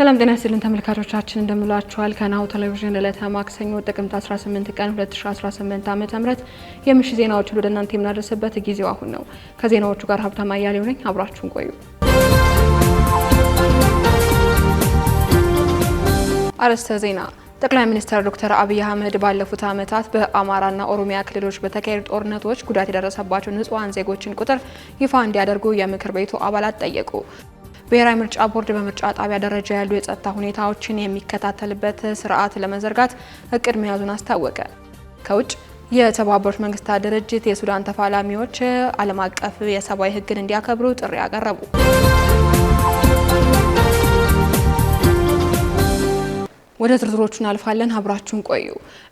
ሰላም ጤና ይስጥልን ተመልካቾቻችን እንደምላችኋል። ከናሁ ቴሌቪዥን ለዕለተ ማክሰኞ ጥቅምት 18 ቀን 2018 ዓ.ም የምሽት ዜናዎችን ወደ እናንተ የምናደርስበት ጊዜው አሁን ነው። ከዜናዎቹ ጋር ሀብታም አያሌው ነኝ። አብራችሁን ቆዩ። አርዕስተ ዜና። ጠቅላይ ሚኒስትር ዶክተር አብይ አህመድ ባለፉት ዓመታት በአማራና ኦሮሚያ ክልሎች በተካሄዱ ጦርነቶች ጉዳት የደረሰባቸው ንጹሃን ዜጎችን ቁጥር ይፋ እንዲያደርጉ የምክር ቤቱ አባላት ጠየቁ። ብሔራዊ ምርጫ ቦርድ በምርጫ ጣቢያ ደረጃ ያሉ የጸጥታ ሁኔታዎችን የሚከታተልበት ስርዓት ለመዘርጋት እቅድ መያዙን አስታወቀ። ከውጭ የተባበሩት መንግስታት ድርጅት የሱዳን ተፋላሚዎች ዓለም አቀፍ የሰብአዊ ሕግን እንዲያከብሩ ጥሪ አቀረቡ። ወደ ዝርዝሮቹ እናልፋለን። አብራችሁን ቆዩ።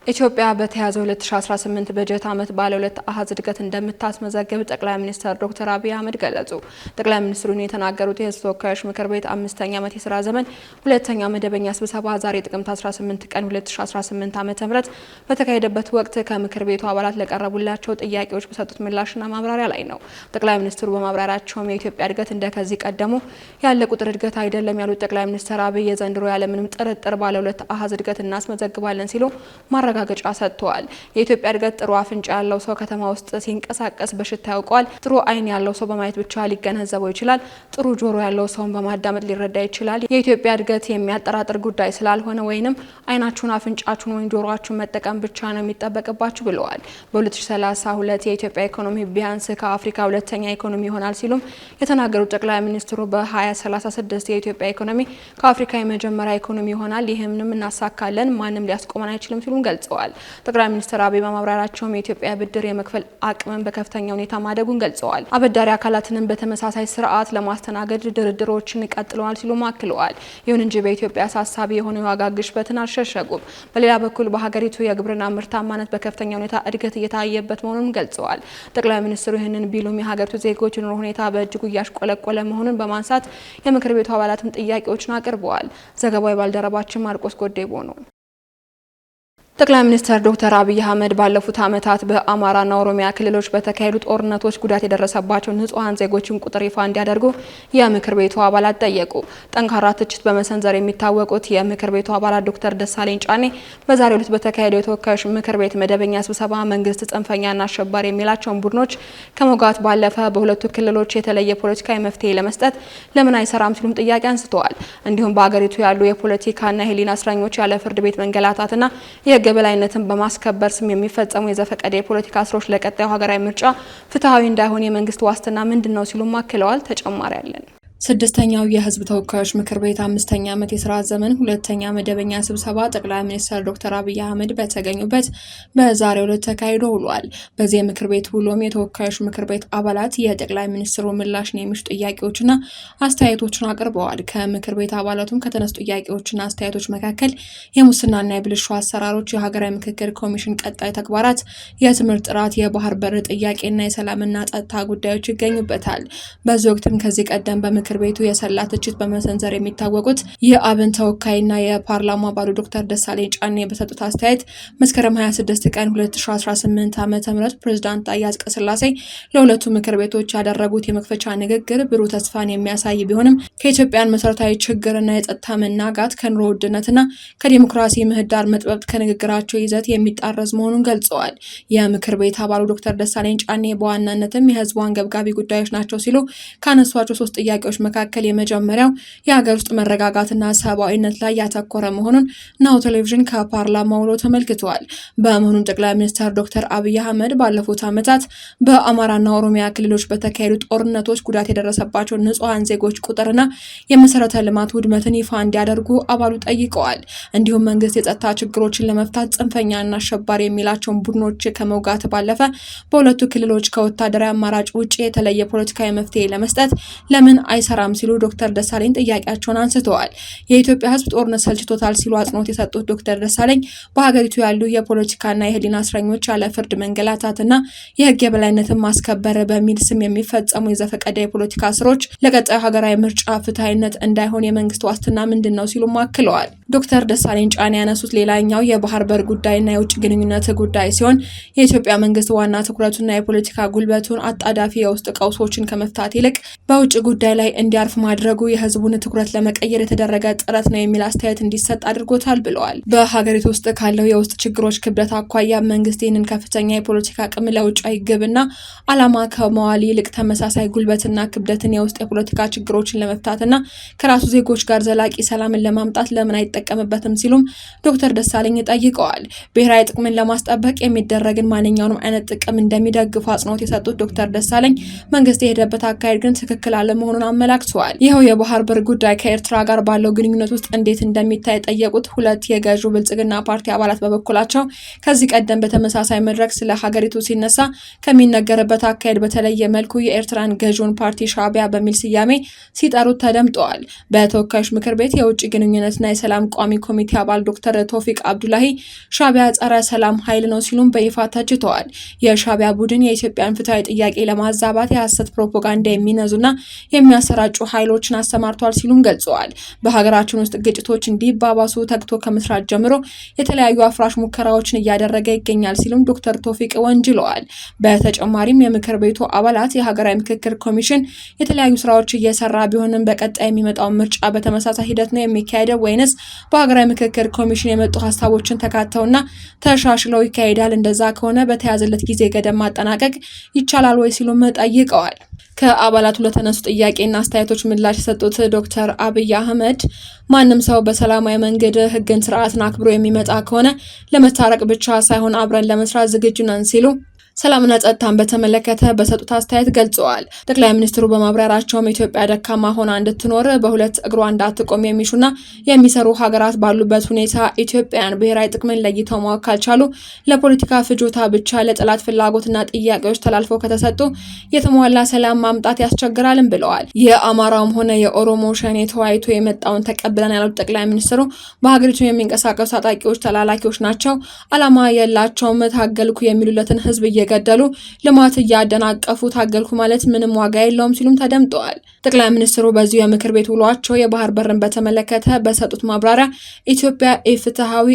ኢትዮጵያ በተያዘው 2018 በጀት ዓመት ባለ ሁለት አሃዝ እድገት እንደምታስመዘግብ ጠቅላይ ሚኒስትር ዶክተር አብይ አህመድ ገለጹ። ጠቅላይ ሚኒስትሩን የተናገሩት የሕዝብ ተወካዮች ምክር ቤት 5ኛ ዓመት የሥራ ዘመን ሁለተኛ መደበኛ ስብሰባ ዛሬ ጥቅምት 18 ቀን 2018 ዓ.ም በተካሄደበት ወቅት ከምክር ቤቱ አባላት ለቀረቡላቸው ጥያቄዎች በሰጡት ምላሽና ማብራሪያ ላይ ነው። ጠቅላይ ሚኒስትሩ በማብራሪያቸውም የኢትዮጵያ እድገት እንደ ከዚህ ቀደሙ ያለ ቁጥር እድገት አይደለም ያሉት ጠቅላይ ሚኒስትር አብይ የዘንድሮ ያለምንም ጥርጥር ባለ ሁለት አሃዝ እድገት እናስመዘግባለን ሲሉ ማረጋገጫ ሰጥተዋል። የኢትዮጵያ እድገት ጥሩ አፍንጫ ያለው ሰው ከተማ ውስጥ ሲንቀሳቀስ በሽታ ያውቀዋል። ጥሩ አይን ያለው ሰው በማየት ብቻ ሊገነዘበው ይችላል። ጥሩ ጆሮ ያለው ሰውን በማዳመጥ ሊረዳ ይችላል። የኢትዮጵያ እድገት የሚያጠራጥር ጉዳይ ስላልሆነ ወይንም አይናችሁን፣ አፍንጫችሁን ወይም ጆሮአችሁን መጠቀም ብቻ ነው የሚጠበቅባችሁ ብለዋል። በ2032 የኢትዮጵያ ኢኮኖሚ ቢያንስ ከአፍሪካ ሁለተኛ ኢኮኖሚ ይሆናል ሲሉም የተናገሩት ጠቅላይ ሚኒስትሩ በ2036 የኢትዮጵያ ኢኮኖሚ ከአፍሪካ የመጀመሪያ ኢኮኖሚ ይሆናል። ይህም እናሳካለን፣ ማንም ሊያስቆመን አይችልም ሲሉም ገልጸዋል። ጠቅላይ ሚኒስትር አብይ በማብራሪያቸውም የኢትዮጵያ ብድር የመክፈል አቅምን በከፍተኛ ሁኔታ ማደጉን ገልጸዋል። አበዳሪ አካላትንም በተመሳሳይ ስርዓት ለማስተናገድ ድርድሮችን ቀጥለዋል ሲሉም አክለዋል። ይሁን እንጂ በኢትዮጵያ አሳሳቢ የሆነ የዋጋ ግሽበትን አልሸሸጉም። በሌላ በኩል በሀገሪቱ የግብርና ምርታማነት በከፍተኛ ሁኔታ እድገት እየታየበት መሆኑን ገልጸዋል። ጠቅላይ ሚኒስትሩ ይህንን ቢሉም የሀገሪቱ ዜጎች ኑሮ ሁኔታ በእጅጉ እያሽቆለቆለ መሆኑን በማንሳት የምክር ቤቱ አባላትም ጥያቄዎችን አቅርበዋል። ዘገባው የባልደረባችን ማርቆስ ጎዴቦ ነው። ጠቅላይ ሚኒስትር ዶክተር አብይ አህመድ ባለፉት ዓመታት በአማራና ኦሮሚያ ክልሎች በተካሄዱ ጦርነቶች ጉዳት የደረሰባቸው ንጹሃን ዜጎችን ቁጥር ይፋ እንዲያደርጉ የምክር ቤቱ አባላት ጠየቁ። ጠንካራ ትችት በመሰንዘር የሚታወቁት የምክር ቤቱ አባላት ዶክተር ደሳለኝ ጫኔ በዛሬው ዕለት በተካሄደው የተወካዮች ምክር ቤት መደበኛ ስብሰባ መንግስት ጽንፈኛና አሸባሪ የሚላቸውን ቡድኖች ከመውጋት ባለፈ በሁለቱ ክልሎች የተለየ ፖለቲካዊ መፍትሄ ለመስጠት ለምን አይሰራም ሲሉም ጥያቄ አንስተዋል። እንዲሁም በአገሪቱ ያሉ የፖለቲካና የህሊና እስረኞች ያለ ፍርድ ቤት መንገላታትና የህግ የበላይነትን በማስከበር ስም የሚፈጸሙ የዘፈቀደ የፖለቲካ እስሮች ለቀጣዩ ሀገራዊ ምርጫ ፍትሐዊ እንዳይሆን የመንግስት ዋስትና ምንድነው ሲሉም አክለዋል። ተጨማሪ ያለን ስድስተኛው የህዝብ ተወካዮች ምክር ቤት 5ኛ ዓመት የሥራ ዘመን ሁለተኛ መደበኛ ስብሰባ ጠቅላይ ሚኒስትር ዶክተር አብይ አህመድ በተገኙበት በዛሬው ዕለት ተካሂዶ ውሏል። በዚህ የምክር ቤት ውሎም የተወካዮች ምክር ቤት አባላት የጠቅላይ ሚኒስትሩ ምላሽን የሚሹ ጥያቄዎችና አስተያየቶችን አቅርበዋል። ከምክር ቤት አባላቱም ከተነሱ ጥያቄዎችና አስተያየቶች መካከል የሙስናና የብልሹ አሰራሮች፣ የሀገራዊ ምክክር ኮሚሽን ቀጣይ ተግባራት፣ የትምህርት ጥራት፣ የባህር በር ጥያቄና የሰላምና ጸጥታ ጉዳዮች ይገኙበታል። በዚህ ወቅትም ከዚህ ቀደም በምክር ቤቱ የሰላ ትችት በመሰንዘር የሚታወቁት የአብን ተወካይና የፓርላማ አባሉ ዶክተር ደሳለኝ ጫኔ በሰጡት አስተያየት መስከረም 26 ቀን 2018 ዓ.ም ፕሬዝዳንት ታዬ አጽቀሥላሴ ለሁለቱ ምክር ቤቶች ያደረጉት የመክፈቻ ንግግር ብሩህ ተስፋን የሚያሳይ ቢሆንም ከኢትዮጵያን መሰረታዊ ችግርና የጸጥታ መናጋት፣ ከኑሮ ውድነትና ከዲሞክራሲ ምህዳር መጥበብ ከንግግራቸው ይዘት የሚጣረዝ መሆኑን ገልጸዋል። የምክር ቤት አባሉ ዶክተር ደሳለኝ ጫኔ በዋናነትም የህዝቡ አንገብጋቢ ጉዳዮች ናቸው ሲሉ ካነሷቸው 3 ጥያቄዎች መካከል የመጀመሪያው የሀገር ውስጥ መረጋጋትና ሰብአዊነት ላይ ያተኮረ መሆኑን ናሁ ቴሌቪዥን ከፓርላማ ውሎ ተመልክቷል። በመሆኑም ጠቅላይ ሚኒስትር ዶክተር አብይ አህመድ ባለፉት ዓመታት በአማራና ኦሮሚያ ክልሎች በተካሄዱ ጦርነቶች ጉዳት የደረሰባቸው ንጹሃን ዜጎች ቁጥርና የመሰረተ ልማት ውድመትን ይፋ እንዲያደርጉ አባሉ ጠይቀዋል። እንዲሁም መንግስት የጸጥታ ችግሮችን ለመፍታት ጽንፈኛና አሸባሪ የሚላቸውን ቡድኖች ከመውጋት ባለፈ በሁለቱ ክልሎች ከወታደራዊ አማራጭ ውጪ የተለየ ፖለቲካዊ መፍትሄ ለመስጠት ለምን አይሰራም ሲሉ ዶክተር ደሳለኝ ጥያቄያቸውን አንስተዋል። የኢትዮጵያ ሕዝብ ጦርነት ሰልችቶታል ሲሉ አጽንኦት የሰጡት ዶክተር ደሳለኝ በሀገሪቱ ያሉ የፖለቲካና የህሊና እስረኞች ያለ ፍርድ መንገላታትና የህግ የበላይነትን ማስከበር በሚል ስም የሚፈጸሙ የዘፈቀደ የፖለቲካ እስሮች ለቀጣዩ ሀገራዊ ምርጫ ፍትሐዊነት እንዳይሆን የመንግስት ዋስትና ምንድነው ሲሉ አክለዋል። ዶክተር ደሳለኝ ጫኔ ያነሱት ሌላኛው የባህር በር ጉዳይና የውጭ ግንኙነት ጉዳይ ሲሆን የኢትዮጵያ መንግስት ዋና ትኩረቱና የፖለቲካ ጉልበቱን አጣዳፊ የውስጥ ቀውሶችን ከመፍታት ይልቅ በውጭ ጉዳይ ላይ እንዲያርፍ ማድረጉ የህዝቡን ትኩረት ለመቀየር የተደረገ ጥረት ነው የሚል አስተያየት እንዲሰጥ አድርጎታል ብለዋል። በሀገሪቱ ውስጥ ካለው የውስጥ ችግሮች ክብደት አኳያ መንግስት ይህንን ከፍተኛ የፖለቲካ አቅም ለውጫዊ ግብና ዓላማ ከመዋል ይልቅ ተመሳሳይ ጉልበትና ክብደትን የውስጥ የፖለቲካ ችግሮችን ለመፍታትና ከራሱ ዜጎች ጋር ዘላቂ ሰላምን ለማምጣት ለምን አይጠቀምበትም ሲሉም ዶክተር ደሳለኝ ጠይቀዋል። ብሔራዊ ጥቅምን ለማስጠበቅ የሚደረግን ማንኛውንም አይነት ጥቅም እንደሚደግፉ አጽንኦት የሰጡት ዶክተር ደሳለኝ መንግስት የሄደበት አካሄድ ግን ትክክል አለመሆኑን አመላክተዋል። ይኸው የባህር በር ጉዳይ ከኤርትራ ጋር ባለው ግንኙነት ውስጥ እንዴት እንደሚታይ የጠየቁት ሁለት የገዢው ብልጽግና ፓርቲ አባላት በበኩላቸው ከዚህ ቀደም በተመሳሳይ መድረክ ስለ ሀገሪቱ ሲነሳ ከሚነገርበት አካሄድ በተለየ መልኩ የኤርትራን ገዢውን ፓርቲ ሻዕቢያ በሚል ስያሜ ሲጠሩት ተደምጠዋል። በተወካዮች ምክር ቤት የውጭ ግንኙነትና የሰላም ቋሚ ኮሚቴ አባል ዶክተር ቶፊቅ አብዱላሂ ሻዕቢያ ጸረ ሰላም ኃይል ነው ሲሉም በይፋ ተችተዋል። የሻዕቢያ ቡድን የኢትዮጵያን ፍትሃዊ ጥያቄ ለማዛባት የሐሰት ፕሮፓጋንዳ የሚነዙና የሚያሰራጩ ኃይሎችን አሰማርቷል ሲሉም ገልጸዋል። በሀገራችን ውስጥ ግጭቶች እንዲባባሱ ተግቶ ከመስራት ጀምሮ የተለያዩ አፍራሽ ሙከራዎችን እያደረገ ይገኛል ሲሉም ዶክተር ቶፊቅ ወንጅለዋል። በተጨማሪም የምክር ቤቱ አባላት የሀገራዊ ምክክር ኮሚሽን የተለያዩ ስራዎች እየሰራ ቢሆንም በቀጣይ የሚመጣው ምርጫ በተመሳሳይ ሂደት ነው የሚካሄደው ወይንስ በሀገራዊ ምክክር ኮሚሽን የመጡ ሀሳቦችን ተካተውና ተሻሽለው ይካሄዳል? እንደዛ ከሆነ በተያዘለት ጊዜ ገደብ ማጠናቀቅ ይቻላል ወይ ሲሉም ጠይቀዋል። ከአባላቱ ለተነሱ ጥያቄና አስተያየቶች ምላሽ የሰጡት ዶክተር አብይ አህመድ ማንም ሰው በሰላማዊ መንገድ ህግን ስርዓትን አክብሮ የሚመጣ ከሆነ ለመታረቅ ብቻ ሳይሆን አብረን ለመስራት ዝግጁ ነን ሲሉ ሰላምና ጸጥታን በተመለከተ በሰጡት አስተያየት ገልጸዋል። ጠቅላይ ሚኒስትሩ በማብራሪያቸውም ኢትዮጵያ ደካማ ሆና እንድትኖር በሁለት እግሯ እንዳትቆም የሚሹና የሚሰሩ ሀገራት ባሉበት ሁኔታ ኢትዮጵያን ብሔራዊ ጥቅምን ለይተው ማወቅ ካልቻሉ ለፖለቲካ ፍጆታ ብቻ ለጠላት ፍላጎትና ጥያቄዎች ተላልፈው ከተሰጡ የተሟላ ሰላም ማምጣት ያስቸግራልም ብለዋል። የአማራውም ሆነ የኦሮሞ ሸኔ ተወያይቶ የመጣውን ተቀብለን ያሉት ጠቅላይ ሚኒስትሩ በሀገሪቱ የሚንቀሳቀሱ ታጣቂዎች ተላላኪዎች ናቸው፣ አላማ የላቸውም፣ ታገልኩ የሚሉለትን ህዝብ እየገደሉ ልማት እያደናቀፉ ታገልኩ ማለት ምንም ዋጋ የለውም ሲሉም ተደምጠዋል። ጠቅላይ ሚኒስትሩ በዚሁ የምክር ቤት ውሏቸው የባህር በርን በተመለከተ በሰጡት ማብራሪያ ኢትዮጵያ ኢፍትሃዊ፣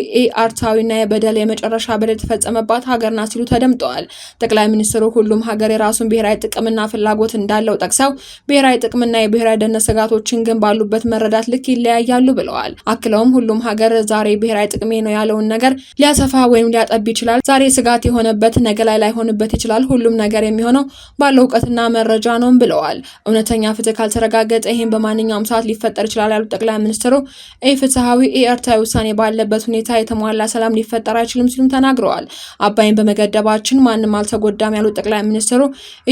አርታዊና የበደል የመጨረሻ በደል የተፈጸመባት ሀገር ናት ሲሉ ተደምጠዋል። ጠቅላይ ሚኒስትሩ ሁሉም ሀገር የራሱን ብሔራዊ ጥቅምና ፍላጎት እንዳለው ጠቅሰው ብሔራዊ ጥቅምና የብሔራዊ ደህንነት ስጋቶችን ግን ባሉበት መረዳት ልክ ይለያያሉ ብለዋል። አክለውም ሁሉም ሀገር ዛሬ ብሔራዊ ጥቅሜ ነው ያለውን ነገር ሊያሰፋ ወይም ሊያጠብ ይችላል። ዛሬ ስጋት የሆነበት ነገ ላይ ላይሆንበት ይችላል። ሁሉም ነገር የሚሆነው ባለው እውቀትና መረጃ ነው ብለዋል። እውነተኛ ፍትህ ካልተረጋገጠ ይሄን በማንኛውም ሰዓት ሊፈጠር ይችላል ያሉት ጠቅላይ ሚኒስትሩ ኢፍትሃዊ፣ አርታዊ ውሳኔ ባለበት ሁኔታ የተሟላ ሰላም ሊፈጠር አይችልም ሲሉም ተናግረዋል። አባይን በመገደባችን ማንም አልተጎዳም ያሉት ጠቅላይ ሚኒስትሩ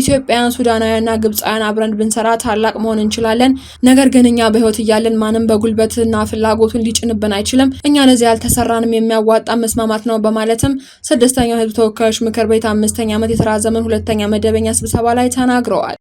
ኢትዮጵያውያን፣ ሱዳናውያንና ግብጻውያን አብረን ብንሰራ ታላቅ መሆን እንችላለን። ነገር ግን እኛ በህይወት እያለን ማንም በጉልበትና ፍላጎቱን ሊጭንብን አይችልም። እኛ ለዚህ ያልተሰራንም የሚያዋጣ መስማማት ነው በማለትም ስድስተኛው ህዝብ ተወካዮች ምክር ቤት 5ኛ ዓመት የተራዘመን ሁለተኛ መደበኛ ስብሰባ ላይ ተናግረዋል።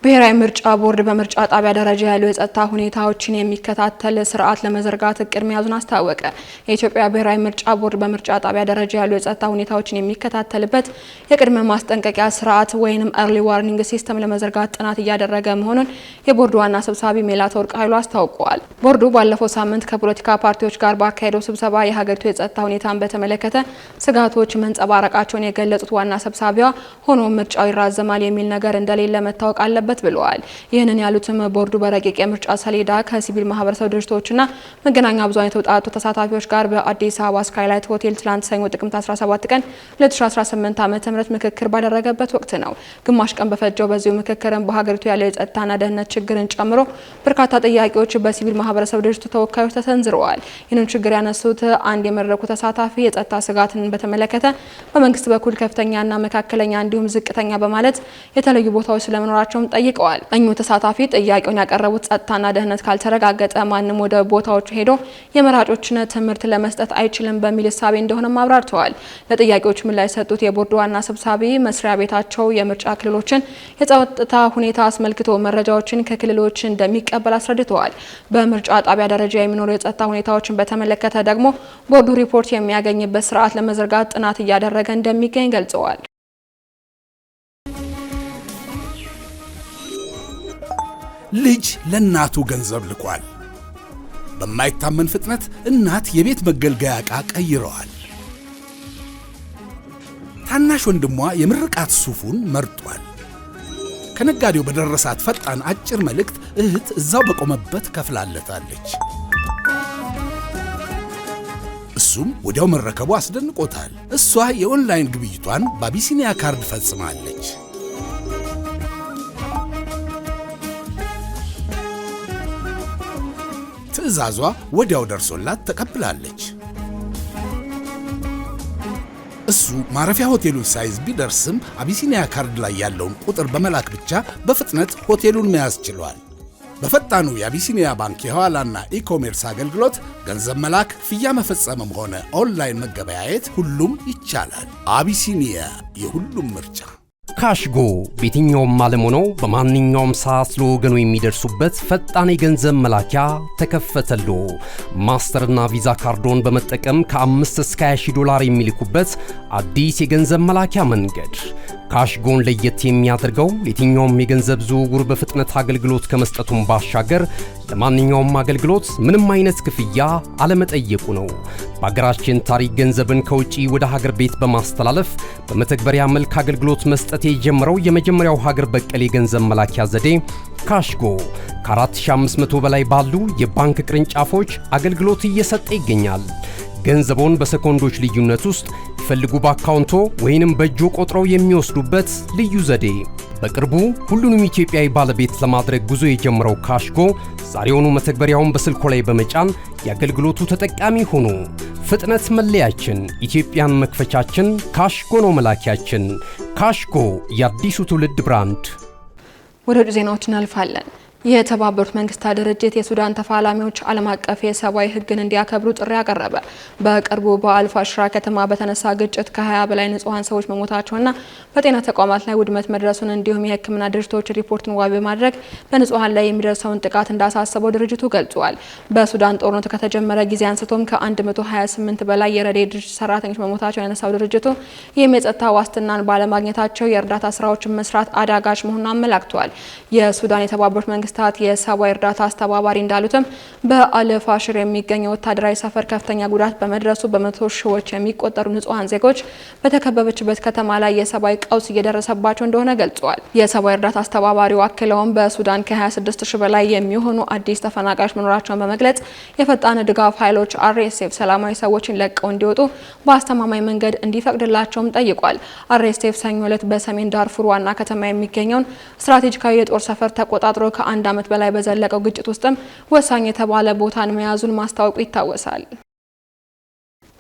ብሔራዊ ምርጫ ቦርድ በምርጫ ጣቢያ ደረጃ ያሉ የጸጥታ ሁኔታዎችን የሚከታተል ስርዓት ለመዘርጋት እቅድ መያዙን አስታወቀ። የኢትዮጵያ ብሔራዊ ምርጫ ቦርድ በምርጫ ጣቢያ ደረጃ ያሉ የጸጥታ ሁኔታዎችን የሚከታተልበት የቅድመ ማስጠንቀቂያ ስርዓት ወይንም early warning ሲስተም ለመዘርጋት ጥናት እያደረገ መሆኑን የቦርዱ ዋና ሰብሳቢ ሜላትወርቅ ኃይሉ አስታውቀዋል። ቦርዱ ባለፈው ሳምንት ከፖለቲካ ፓርቲዎች ጋር ባካሄደው ስብሰባ የሀገሪቱ የጸጥታ ሁኔታን በተመለከተ ስጋቶች መንጸባረቃቸውን የገለጹት ዋና ሰብሳቢዋ ሆኖም ምርጫው ይራዘማል የሚል ነገር እንደሌለ መታወቅ አለበት ብለዋል። ይህንን ያሉትም ቦርዱ በረቂቅ የምርጫ ሰሌዳ ከሲቪል ማህበረሰብ ድርጅቶችና መገናኛ ብዙሃን የተውጣጡ ተሳታፊዎች ጋር በአዲስ አበባ ስካይላይት ሆቴል ትላንት ሰኞ ጥቅምት 17 ቀን 2018 ዓ.ም ምክክር ባደረገበት ወቅት ነው። ግማሽ ቀን በፈጀው በዚሁ ምክክርም በሀገሪቱ ያለው የጸጥታና ደህንነት ችግርን ጨምሮ በርካታ ጥያቄዎች በሲቪል ማህበረሰብ ድርጅት ተወካዮች ተሰንዝረዋል። ይህንን ችግር ያነሱት አንድ የመድረኩ ተሳታፊ የጸጥታ ስጋትን በተመለከተ በመንግስት በኩል ከፍተኛና መካከለኛ እንዲሁም ዝቅተኛ በማለት የተለዩ ቦታዎች ስለመኖራቸውም ጠይቀዋል። እኚሁ ተሳታፊ ጥያቄውን ያቀረቡት ጸጥታና ደህንነት ካልተረጋገጠ ማንም ወደ ቦታዎቹ ሄዶ የመራጮችን ትምህርት ለመስጠት አይችልም በሚል እሳቤ እንደሆነ አብራርተዋል። ለጥያቄዎች ምላሽ የሰጡት የቦርዱ ዋና ሰብሳቢ መስሪያ ቤታቸው የምርጫ ክልሎችን የጸጥታ ሁኔታ አስመልክቶ መረጃዎችን ከክልሎች እንደሚቀበል አስረድተዋል። በምርጫ ጣቢያ ደረጃ የሚኖሩ የጸጥታ ሁኔታዎችን በተመለከተ ደግሞ ቦርዱ ሪፖርት የሚያገኝበት ስርዓት ለመዘርጋት ጥናት እያደረገ እንደሚገኝ ገልጸዋል። ልጅ ለእናቱ ገንዘብ ልኳል። በማይታመን ፍጥነት እናት የቤት መገልገያ ዕቃ ቀይረዋል። ታናሽ ወንድሟ የምርቃት ሱፉን መርጧል። ከነጋዴው በደረሳት ፈጣን አጭር መልእክት እህት እዛው በቆመበት ከፍላለታለች። እሱም ወዲያው መረከቡ አስደንቆታል። እሷ የኦንላይን ግብይቷን በአቢሲኒያ ካርድ ፈጽማለች። ትዕዛዟ ወዲያው ደርሶላት ተቀብላለች። እሱ ማረፊያ ሆቴሉን ሳይዝ ቢደርስም አቢሲኒያ ካርድ ላይ ያለውን ቁጥር በመላክ ብቻ በፍጥነት ሆቴሉን መያዝ ችሏል። በፈጣኑ የአቢሲኒያ ባንክ የሐዋላና ኢኮሜርስ አገልግሎት ገንዘብ መላክ፣ ክፍያ መፈጸምም ሆነ ኦንላይን መገበያየት ሁሉም ይቻላል። አቢሲኒያ የሁሉም ምርጫ። ካሽጎ በየትኛውም ዓለም ሆነው በማንኛውም ሰዓት ለወገኑ የሚደርሱበት ፈጣን የገንዘብ መላኪያ ተከፈተሎ። ማስተርና ቪዛ ካርዶን በመጠቀም ከ5 እስከ 20 ዶላር የሚልኩበት አዲስ የገንዘብ መላኪያ መንገድ። ካሽጎን ለየት የሚያደርገው የትኛውም የገንዘብ ዝውውር በፍጥነት አገልግሎት ከመስጠቱም ባሻገር ለማንኛውም አገልግሎት ምንም አይነት ክፍያ አለመጠየቁ ነው። በሀገራችን ታሪክ ገንዘብን ከውጪ ወደ ሀገር ቤት በማስተላለፍ በመተግበሪያ መልክ አገልግሎት መስጠት የጀመረው የመጀመሪያው ሀገር በቀል የገንዘብ መላኪያ ዘዴ ካሽጎ ከ4500 በላይ ባሉ የባንክ ቅርንጫፎች አገልግሎት እየሰጠ ይገኛል። ገንዘቦን በሰኮንዶች ልዩነት ውስጥ ይፈልጉ በአካውንቶ ወይንም በእጆ ቆጥረው የሚወስዱበት ልዩ ዘዴ። በቅርቡ ሁሉንም ኢትዮጵያዊ ባለቤት ለማድረግ ጉዞ የጀመረው ካሽጎ ዛሬውኑ መተግበሪያውን በስልኮ ላይ በመጫን የአገልግሎቱ ተጠቃሚ ሆኑ። ፍጥነት መለያችን፣ ኢትዮጵያን መክፈቻችን፣ ካሽጎ ነው መላኪያችን። ካሽጎ የአዲሱ ትውልድ ብራንድ። ወደ ውጭ ዜናዎች እናልፋለን። የተባበሩት መንግስታት ድርጅት የሱዳን ተፋላሚዎች ዓለም አቀፍ የሰብአዊ ሕግን እንዲያከብሩ ጥሪ አቀረበ። በቅርቡ በአልፋሽራ ከተማ በተነሳ ግጭት ከ20 በላይ ንጹሃን ሰዎች መሞታቸውና በጤና ተቋማት ላይ ውድመት መድረሱን እንዲሁም የሕክምና ድርጅቶች ሪፖርትን ዋቢ በማድረግ በንጹሃን ላይ የሚደርሰውን ጥቃት እንዳሳሰበው ድርጅቱ ገልጿል። በሱዳን ጦርነቱ ከተጀመረ ጊዜ አንስቶም ከ128 በላይ የረድኤት ድርጅት ሰራተኞች መሞታቸውን ያነሳው ድርጅቱ ይህም የጸጥታ ዋስትናን ባለማግኘታቸው የእርዳታ ስራዎችን መስራት አዳጋች መሆኑን አመላክቷል። የሱዳን የተባበሩት መንግስታት የሰብአዊ እርዳታ አስተባባሪ እንዳሉትም በአልፋሽር የሚገኘው ወታደራዊ ሰፈር ከፍተኛ ጉዳት በመድረሱ በመቶ ሺዎች የሚቆጠሩ ንጹሃን ዜጎች በተከበበችበት ከተማ ላይ የሰብአዊ ቀውስ እየደረሰባቸው እንደሆነ ገልጸዋል። የሰብአዊ እርዳታ አስተባባሪው አክለውም በሱዳን ከ26 ሺህ በላይ የሚሆኑ አዲስ ተፈናቃዮች መኖራቸውን በመግለጽ የፈጣን ድጋፍ ኃይሎች RSF ሰላማዊ ሰዎችን ለቀው እንዲወጡ በአስተማማኝ መንገድ እንዲፈቅድላቸውም ጠይቋል። RSF ሰኞ ዕለት በሰሜን ዳርፉር ዋና ከተማ የሚገኘውን ስትራቴጂካዊ የጦር ሰፈር ተቆጣጥሮ ከአንድ ዓመት በላይ በዘለቀው ግጭት ውስጥም ወሳኝ የተባለ ቦታን መያዙን ማስታወቁ ይታወሳል።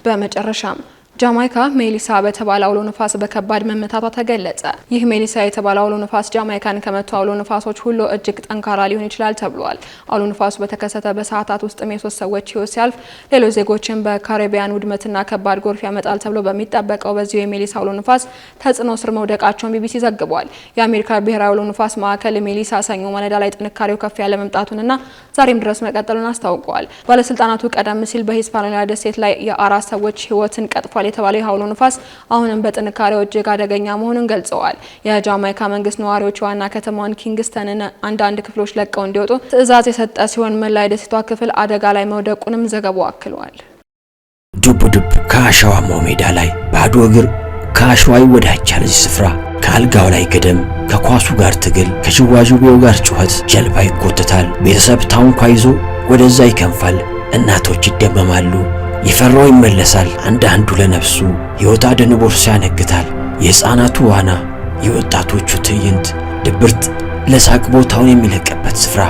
በመጨረሻም ጃማይካ ሜሊሳ በተባለ አውሎ ነፋስ በከባድ መመታቷ ተገለጸ። ይህ ሜሊሳ የተባለ አውሎ ነፋስ ጃማይካን ከመቱ አውሎ ነፋሶች ሁሉ እጅግ ጠንካራ ሊሆን ይችላል ተብሏል። አውሎ ነፋሱ በተከሰተ በሰዓታት ውስጥም የ3 ሰዎች ሕይወት ሲያልፍ ሌሎች ዜጎችን በካሪቢያን ውድመትና ከባድ ጎርፍ ያመጣል ተብሎ በሚጠበቀው በዚሁ የሜሊሳ አውሎ ነፋስ ተጽዕኖ ስር መውደቃቸውን ቢቢሲ ዘግቧል። የአሜሪካ ብሔራዊ አውሎ ነፋስ ማዕከል ሜሊሳ ሰኞ ማለዳ ላይ ጥንካሬው ከፍ ያለ መምጣቱንና ዛሬም ድረስ መቀጠሉን አስታውቀዋል። ባለስልጣናቱ ቀደም ሲል በሂስፓኒያ ደሴት ላይ የ4 ሰዎች ሕይወትን ቀጥፏል የተባለው የአውሎ ነፋስ አሁንም በጥንካሬው እጅግ አደገኛ መሆኑን ገልጸዋል። የጃማይካ መንግስት ነዋሪዎች ዋና ከተማዋን ኪንግስተንን አንዳንድ ክፍሎች ለቀው እንዲወጡ ትዕዛዝ የሰጠ ሲሆን መላ የደሴቷ ክፍል አደጋ ላይ መውደቁንም ዘገባው አክሏል። ዱብ ዱብ ከአሸዋማው ሜዳ ላይ ባዶ እግር ከአሸዋ ይወዳጃል። እዚህ ስፍራ ከአልጋው ላይ ገደም፣ ከኳሱ ጋር ትግል፣ ከሽዋዥዌው ጋር ጩኸት፣ ጀልባ ይጎተታል። ቤተሰብ ታንኳ ይዞ ወደዛ ይከንፋል። እናቶች ይደመማሉ። ይፈራው ይመለሳል። አንዳንዱ ለነፍሱ ሕይወት አድን ቦርሳ ያነግታል። የሕፃናቱ ዋና፣ የወጣቶቹ ትዕይንት፣ ድብርት ለሳቅ ቦታውን የሚለቅበት ስፍራ፣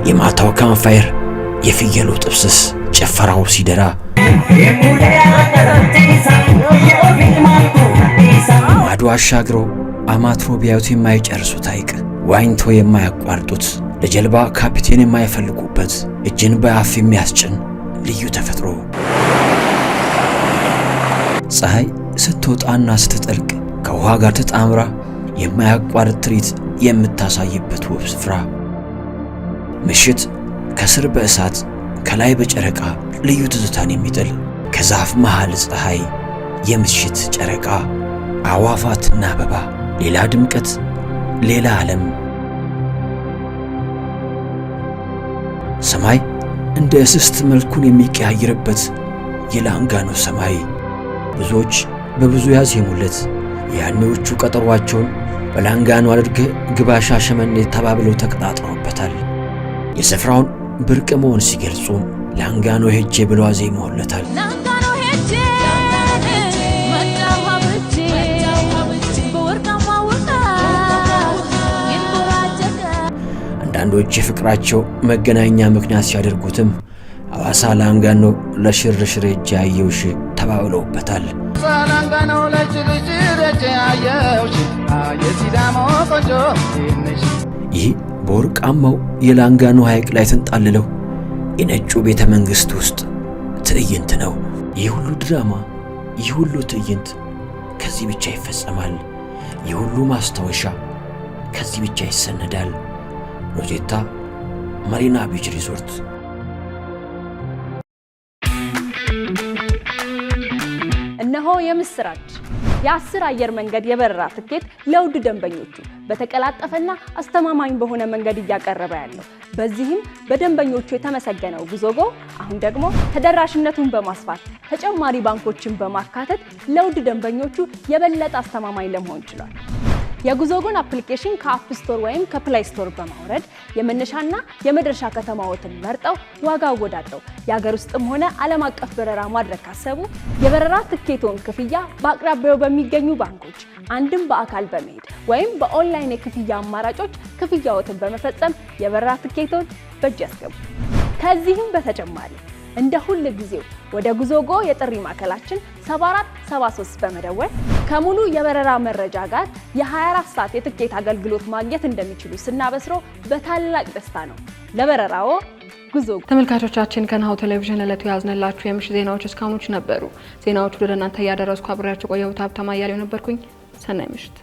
የማታው ካምፋየር፣ የፍየሉ ጥብስስ፣ ጭፈራው ሲደራ፣ ማዶ አሻግረው አማትሮ ቢያዩት የማይጨርሱት ሐይቅ፣ ዋኝቶ የማያቋርጡት፣ ለጀልባ ካፒቴን የማይፈልጉበት፣ እጅን በአፍ የሚያስጭን ልዩ ተፈጥሮ፣ ፀሐይ ስትወጣና ስትጠልቅ ከውሃ ጋር ተጣምራ የማያቋርጥ ትርኢት የምታሳይበት ውብ ስፍራ፣ ምሽት ከስር በእሳት ከላይ በጨረቃ ልዩ ትዝታን የሚጥል ከዛፍ መሃል ፀሐይ፣ የምሽት ጨረቃ፣ አዋፋትና አበባ፣ ሌላ ድምቀት፣ ሌላ ዓለም። ሰማይ እንደ እስስት መልኩን የሚቀያየርበት የላንጋኖ ሰማይ ብዙዎች በብዙ ያዜሙለት ያኔዎቹ ቀጠሯቸውን በላንጋኖ አድርግ ግባ ሻሸመኔ ተባብለው ተቀጣጥረውበታል። የስፍራውን ብርቅ መሆን ሲገልጹ ላንጋኖ ሄጄ ብለው አዜመውለታል። አንዳንዶች የፍቅራቸው መገናኛ ምክንያት ሲያደርጉትም ሐዋሳ ላንጋኖ ለሽርሽር ሄጄ አየውሽ ተባብለውበታል። ይህ በወርቃማው የላንጋኖ ሐይቅ ላይ ተንጣልለው የነጩ ቤተ መንግሥት ውስጥ ትዕይንት ነው። ይህ ሁሉ ድራማ፣ ይህ ሁሉ ትዕይንት ከዚህ ብቻ ይፈጸማል። ይህ ሁሉ ማስታወሻ ከዚህ ብቻ ይሰነዳል። ሮዜታ ማሪና ቢች ሪዞርት። እነሆ የምስራች! የ10 አየር መንገድ የበረራ ትኬት ለውድ ደንበኞቹ በተቀላጠፈና አስተማማኝ በሆነ መንገድ እያቀረበ ያለው። በዚህም በደንበኞቹ የተመሰገነው ጉዞጎ አሁን ደግሞ ተደራሽነቱን በማስፋት ተጨማሪ ባንኮችን በማካተት ለውድ ደንበኞቹ የበለጠ አስተማማኝ ለመሆን ችሏል። የጉዞጎን አፕሊኬሽን ከአፕ ስቶር ወይም ከፕላይ ስቶር በማውረድ የመነሻና የመድረሻ ከተማዎትን መርጠው ዋጋ አወዳድረው የሀገር ውስጥም ሆነ ዓለም አቀፍ በረራ ማድረግ ካሰቡ የበረራ ትኬቶን ክፍያ በአቅራቢያው በሚገኙ ባንኮች አንድም በአካል በመሄድ ወይም በኦንላይን የክፍያ አማራጮች ክፍያዎትን በመፈጸም የበረራ ትኬቶን በእጅ ያስገቡ። ከዚህም በተጨማሪ እንደ ሁል ጊዜው ወደ ጉዞጎ የጥሪ ማዕከላችን 7473 በመደወል ከሙሉ የበረራ መረጃ ጋር የ24 ሰዓት የትኬት አገልግሎት ማግኘት እንደሚችሉ ስናበስሮ በታላቅ ደስታ ነው። ለበረራዎ ጉዞጎ። ተመልካቾቻችን ከናሁ ቴሌቪዥን ዕለቱ ያዝነላችሁ የምሽት ዜናዎች እስካሁኖች ነበሩ። ዜናዎቹ ወደ እናንተ እያደረስኩ አብሬያችሁ ቆየሁት። ሀብታማ እያሌው ነበርኩኝ። ሰናይ ምሽት።